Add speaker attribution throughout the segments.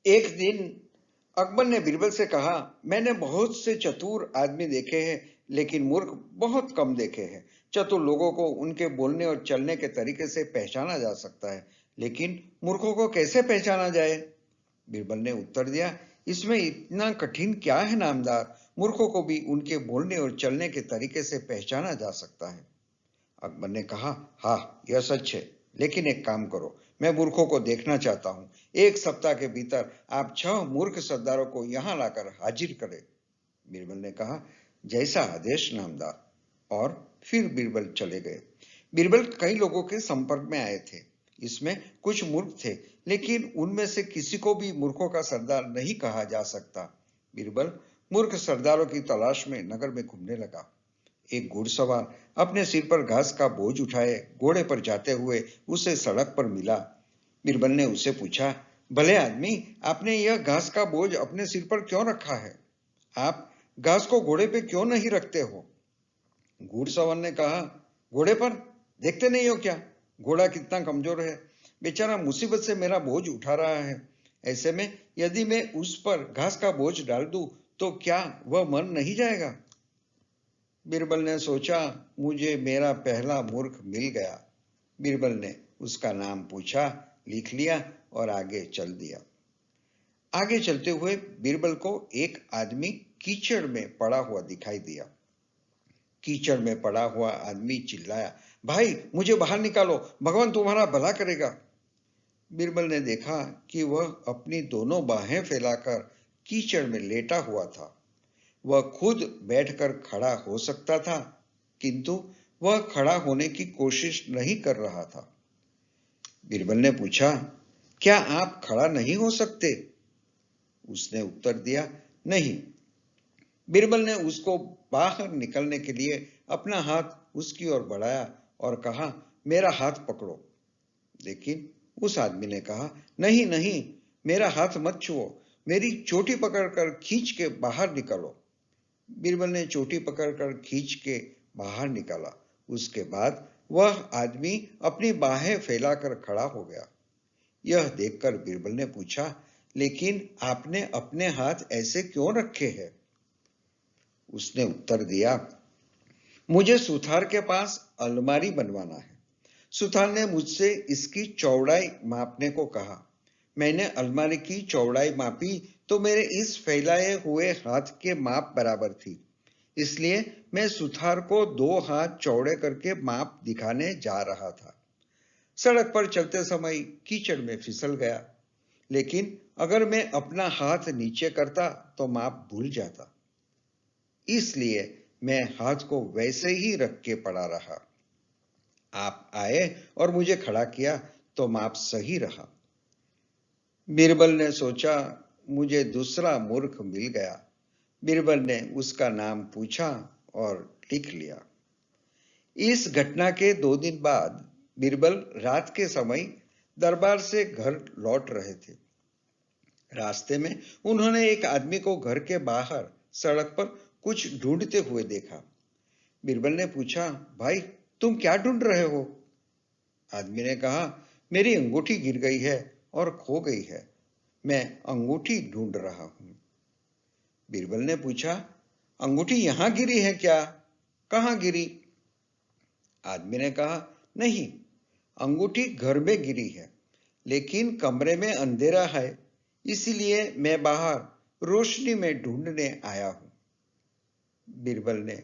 Speaker 1: एक दिन अकबर ने बीरबल से कहा, मैंने बहुत से चतुर आदमी देखे हैं, लेकिन मूर्ख बहुत कम देखे हैं। चतुर लोगों को उनके बोलने और चलने के तरीके से पहचाना जा सकता है, लेकिन मूर्खों को कैसे पहचाना जाए? बीरबल ने उत्तर दिया, इसमें इतना कठिन क्या है नामदार? मूर्खों को भी उनके बोलने और चलने के तरीके से पहचाना जा सकता है। अकबर ने कहा, हाँ, यह सच है, लेकिन एक काम करो, मैं मूर्खों को देखना चाहता हूँ। एक सप्ताह के भीतर आप 6 मूर्ख सरदारों को यहाँ लाकर हाजिर करें। बीरबल ने कहा, जैसा आदेश नामदार। और फिर बीरबल चले गए। बीरबल कई लोगों के संपर्क में आए थे। इसमें कुछ मूर्ख थे, लेकिन उनमें से किसी को भी मूर्खों का सरदार नहीं कहा जा सकता। बीरबल मूर्ख सरदारों की तलाश में नगर में घूमने लगा। एक घुड़सवार अपने सिर पर घास का बोझ उठाए घोड़े पर जाते हुए उसे सड़क पर मिला। बीरबल ने उससे पूछा, भले आदमी, आपने यह घास का बोझ अपने सिर पर क्यों रखा है? आप घास को घोड़े पे क्यों नहीं रखते हो? घुड़सवार ने कहा, घोड़े पर? देखते नहीं हो क्या घोड़ा कितना कमजोर है? बेचारा मुसीबत से मेरा बोझ उठा रहा है। ऐसे में यदि मैं उस पर घास का बोझ डाल दूं, तो क्या वह मर नहीं जाएगा? बीरबल ने सोचा, मुझे मेरा पहला मूर्ख मिल गया। बीरबल ने उसका नाम पूछा, लिख लिया और आगे चल दिया। आगे चलते हुए बीरबल को एक आदमी कीचड़ में पड़ा हुआ दिखाई दिया। कीचड़ में पड़ा हुआ आदमी चिल्लाया, भाई, मुझे बाहर निकालो, भगवान तुम्हारा भला करेगा। बीरबल ने देखा कि वह अपनी दोनों बाहें फैलाकर कीचड़ में लेटा हुआ था। वह खुद बैठकर खड़ा हो सकता था, किंतु वह खड़ा होने की कोशिश नहीं कर रहा था। बीरबल ने पूछा, क्या आप खड़ा नहीं हो सकते? उसने उत्तर दिया, नहीं। बीरबल ने उसको बाहर निकलने के लिए अपना हाथ उसकी ओर बढ़ाया और कहा, मेरा हाथ पकड़ो। लेकिन उस आदमी ने कहा, नहीं नहीं, मेरा हाथ मत छुओ, मेरी चोटी पकड़कर खींच के बाहर निकालो। बीरबल ने चोटी पकड़कर खींच के बाहर निकाला। उसके बाद वह आदमी अपनी बाहें फैलाकर खड़ा हो गया। यह देखकर बीरबल ने पूछा, लेकिन आपने अपने हाथ ऐसे क्यों रखे हैं? उसने उत्तर दिया, मुझे सुथार के पास अलमारी बनवाना है। सुथार ने मुझसे इसकी चौड़ाई मापने को कहा। मैंने अलमारी की चौड़ाई मापी तो मेरे इस फैलाए हुए हाथ के माप बराबर थी। इसलिए मैं सुथार को 2 हाथ चौड़े करके माप दिखाने जा रहा था। सड़क पर चलते समय कीचड़ में फिसल गया, लेकिन अगर मैं अपना हाथ नीचे करता तो माप भूल जाता। इसलिए मैं हाथ को वैसे ही रख के पड़ा रहा। आप आए और मुझे खड़ा किया तो माप सही रहा। बीरबल ने सोचा, मुझे दूसरा मूर्ख मिल गया। बीरबल ने उसका नाम पूछा और लिख लिया। इस घटना के 2 दिन बाद बीरबल रात के समय दरबार से घर लौट रहे थे। रास्ते में उन्होंने एक आदमी को घर के बाहर सड़क पर कुछ ढूंढते हुए देखा। बीरबल ने पूछा, भाई, तुम क्या ढूंढ रहे हो? आदमी ने कहा, मेरी अंगूठी गिर गई है और खो गई है, मैं अंगूठी ढूंढ रहा हूं। बीरबल ने पूछा, अंगूठी यहां गिरी है क्या? कहां गिरी? आदमी ने कहा, नहीं, अंगूठी घर में गिरी है, लेकिन कमरे में अंधेरा है, इसीलिए मैं बाहर रोशनी में ढूंढने आया हूं। बीरबल ने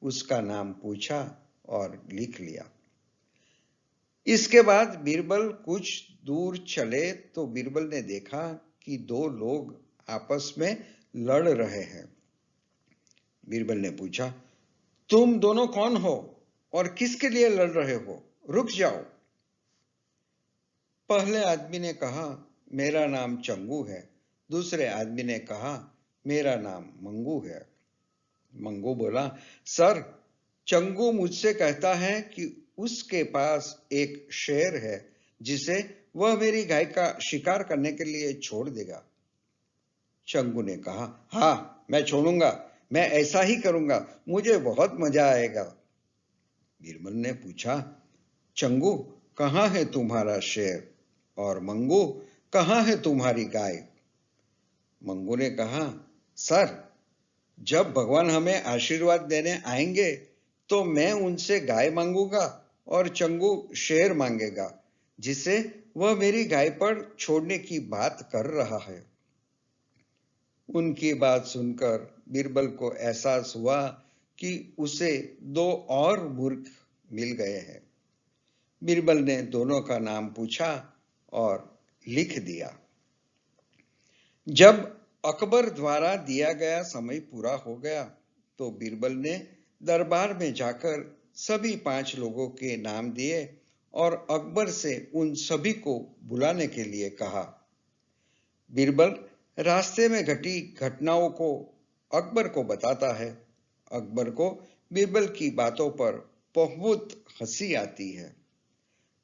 Speaker 1: उसका नाम पूछा और लिख लिया। इसके बाद बीरबल कुछ दूर चले तो बीरबल ने देखा कि 2 लोग आपस में लड़ रहे हैं। बीरबल ने पूछा, तुम दोनों कौन हो और किसके लिए लड़ रहे हो? रुक जाओ। पहले आदमी ने कहा, मेरा नाम चंगू है। दूसरे आदमी ने कहा, मेरा नाम मंगू है। मंगू बोला, सर, चंगू मुझसे कहता है कि उसके पास एक शेर है जिसे वह मेरी गाय का शिकार करने के लिए छोड़ देगा। चंगू ने कहा, हाँ, मैं छोड़ूंगा, मैं ऐसा ही करूंगा, मुझे बहुत मजा आएगा। बीरबल ने पूछा, चंगू, कहाँ है तुम्हारा शेर? और मंगू, कहाँ है तुम्हारी गाय? मंगू ने कहा, सर, जब भगवान हमें आशीर्वाद देने आएंगे तो मैं उनसे गाय मांगूंगा और चंगू शेर मांगेगा, जिसे वह मेरी गाय पर छोड़ने की बात कर रहा है। उनकी बात सुनकर बीरबल को एहसास हुआ कि उसे दो और मूर्ख मिल गए हैं। बीरबल ने दोनों का नाम पूछा और लिख दिया। जब अकबर द्वारा दिया गया समय पूरा हो गया तो बीरबल ने दरबार में जाकर सभी 5 लोगों के नाम दिए और अकबर से उन सभी को बुलाने के लिए कहा। बीरबल रास्ते में घटी घटनाओं को अकबर को बताता है। अकबर को बीरबल की बातों पर बहुत हंसी आती है।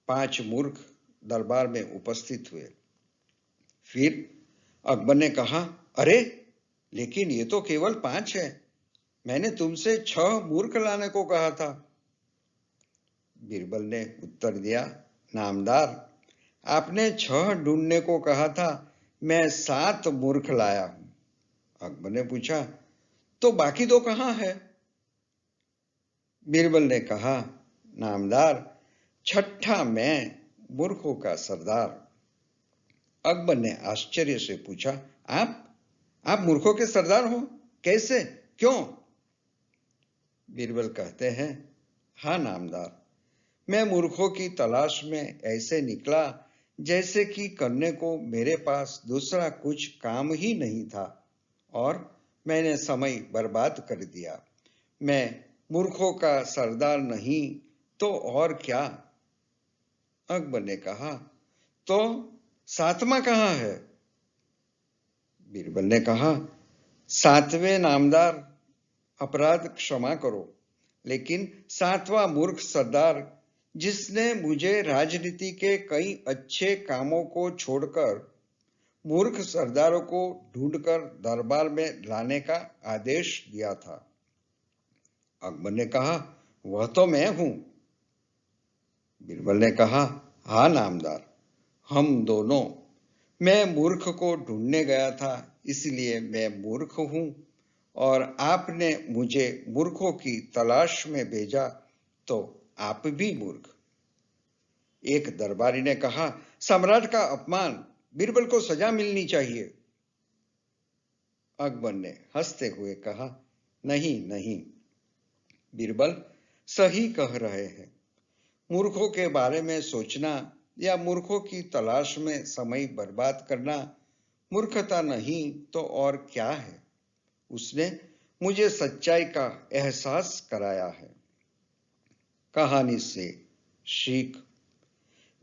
Speaker 1: 5 मूर्ख दरबार में उपस्थित हुए। फिर अकबर ने कहा, अरे, लेकिन ये तो केवल 5 है। मैंने तुमसे 6 मूर्ख लाने को कहा था। बीरबल ने उत्तर दिया, नामदार, आपने 6 ढूंढने को कहा था, मैं 7 मूर्ख लाया हूं। अकबर ने पूछा, तो बाकी 2 कहां है? बीरबल ने कहा, नामदार, 6ठा मैं, मूर्खों का सरदार। अकबर ने आश्चर्य से पूछा, आप मूर्खों के सरदार हो? कैसे? क्यों? बीरबल कहते हैं, हाँ नामदार, मैं मूर्खों की तलाश में ऐसे निकला जैसे कि करने को मेरे पास दूसरा कुछ काम ही नहीं था और मैंने समय बर्बाद कर दिया। मैं मूर्खों का सरदार नहीं तो और क्या? अकबर ने कहा, तो 7वां कहां है? बीरबल ने कहा, 7वें नामदार, अपराध क्षमा करो, लेकिन 7वां मूर्ख सरदार, जिसने मुझे राजनीति के कई अच्छे कामों को छोड़कर मूर्ख सरदारों को ढूंढकर दरबार में लाने का आदेश दिया था। अकबर ने कहा, वह तो मैं हूं। बीरबल ने कहा, हाँ नामदार, हम दोनों। मैं मूर्ख को ढूंढने गया था, इसलिए मैं मूर्ख हूं और आपने मुझे मूर्खों की तलाश में भेजा तो आप भी मूर्ख। एक दरबारी ने कहा, सम्राट का अपमान, बीरबल को सजा मिलनी चाहिए। अकबर ने हंसते हुए कहा, नहीं नहीं, बीरबल सही कह रहे हैं। मूर्खों के बारे में सोचना या मूर्खों की तलाश में समय बर्बाद करना मूर्खता नहीं तो और क्या है। उसने मुझे सच्चाई का एहसास कराया है। कहानी से सीख,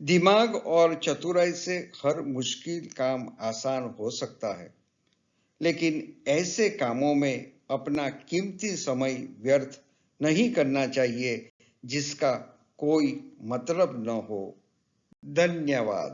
Speaker 1: दिमाग और चतुराई से हर मुश्किल काम आसान हो सकता है, लेकिन ऐसे कामों में अपना कीमती समय व्यर्थ नहीं करना चाहिए जिसका कोई मतलब न हो। धन्यवाद।